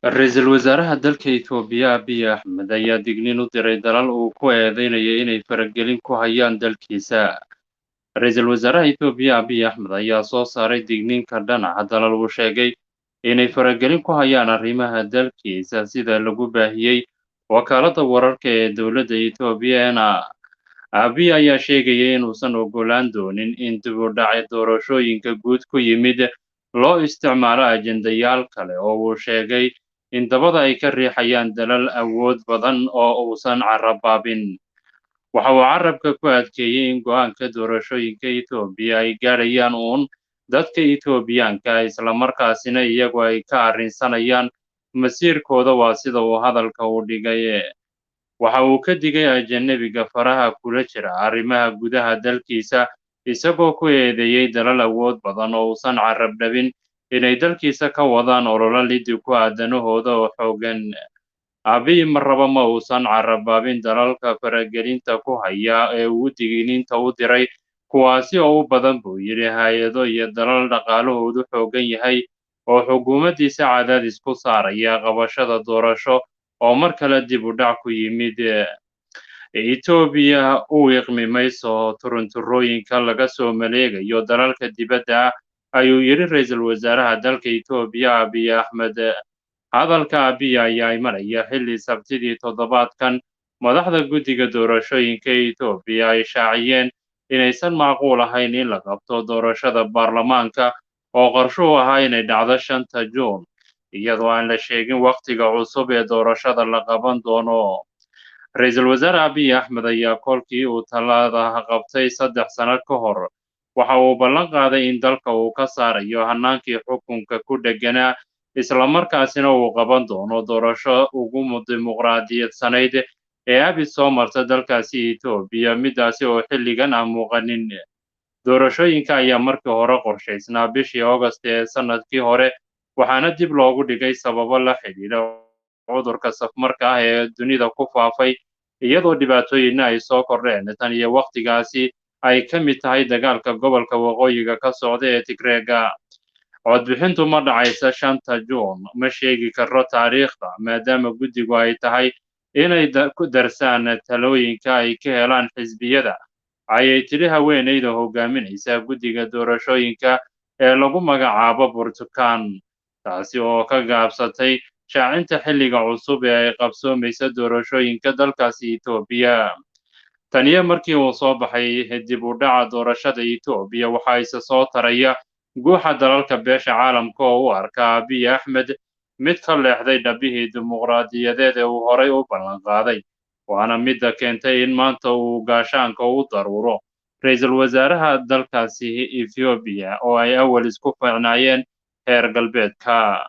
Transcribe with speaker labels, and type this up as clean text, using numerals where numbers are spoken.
Speaker 1: Ra'iisul Wasaaraha dalka Itoobiya Abiy Ahmed ayaa digniin u diray dalal uu ku eedeynayay inay faragelin ku hayaan dalkiisa. Ra'iisul Wasaaraha Itoobiya Abiy Ahmed ayaa soo saaray digniin ka dhan ah dalal uu sheegay inay faragelin ku hayaan arrimaha dalkiisa sida lagu baahiyey wakaaladda wararka ee dowladda Itoobiya Abiy ayaa sheegayay inuusan ogolaan doonin in dib u dhaca doorashooyinka guud ku yimid loo isticmaalo ajendayaal kale oo uu sheegay in dabada ay ka riixayaan dalal awood badan oo uusan carrabaabin. Waxa uu carrabka ku adkeeyey in go'aanka doorashooyinka Itoobiya ay gaadhayaan dadka Itoobiyaanka ah isla markaasina iyagu ay ka arrinsanayaan masiirkooda waa sida uu hadalka u dhigay. Waxa uu ka digay ajanabiga faraha kula jira arrimaha gudaha dalkiisa isagoo ku eedeeyay dalal awood badan oo uusan carrab dhabin inay dalkiisa ka wadaan olole liddi ku ah danahooda oo xooggan. Abiy marnaba ma uusan carrabaabin dalalka faragelinta ku haya ee uu digniinta u diray, kuwaasi oo u badan buu yidhi hay'ado iyo dalal dhaqaalahoodu xooggan yahay oo xukuumaddiisa cadaadis ku saaraya qabashada doorasho oo mar kale dib u dhac ku yimid. Itoobiya u wiiqmi mayso turunturooyinka laga soo maleegayo dalalka dibadda ah, ayuu yidhi Ra'iisul Wasaaraha dalka Itoobiya Abiy Ahmed. Hadalka Abiy ayaa imanaya xilli Sabtidii toddobaadkan madaxda guddiga doorashooyinka Itoobiya ay shaaciyeen inaysan macquul ahayn in la qabto doorashada baarlamaanka oo qorshuhu ahaa inay dhacdo 5 Juun, iyadoo aan la sheegin waqtiga cusub ee doorashada la qaban doono. Ra'iisul Wasaare Abiy Ahmed ayaa kolkii uu talada qabtay 3 sano ka hor waxa uu ballan qaaday in dalka uu ka saarayo hannaankii xukunka ku dhegganaa isla markaasina uu qaban doono doorasho ugu dimuqraadiyadsanayd ee abid soo marta dalkaasi Itoobiya, midaasi oo xilligan aan muuqanin. Doorashooyinka ayaa markii hore qorshaysnaa bishii August ee sanadkii hore, waxaana dib loogu dhigay sababo la xidhiidha cudurka safmarka ah ee dunida ku faafay, iyadoo dhibaatooyinna ay soo kordheen tan iyo waqtigaasi ay ka mid tahay dagaalka gobolka waqooyiga ka socda ee Tigreega. Codbixintu ma dhacaysa 5 Juun, ma sheegi karo taariikhda maadaama guddigu ay tahay inay ku darsaan talooyinka ay ka helaan xisbiyada, ayay tidhi haweeneyda hogaaminaysa guddiga doorashooyinka ee lagu magacaabo Burtukaan, taasi oo ka gaabsatay shaacinta xilliga cusub ee ay qabsoomaysa doorashooyinka dalkaasi Itoobiya. Tan iyo markii uu soo baxay dib u dhaca doorashada Itoobiya waxaa isa soo taraya guuxa dalalka beesha caalamka oo u arka Abiy Ahmed mid ka leexday dhabbihii dimuqraadiyadeed ee uu horay u ballan qaaday, waana midda keentay in maanta uu gaashaanka u daruuro Ra'iisul Wasaaraha dalkaasi Itoobiya oo ay awal isku fiicnaayeen reer galbeedka.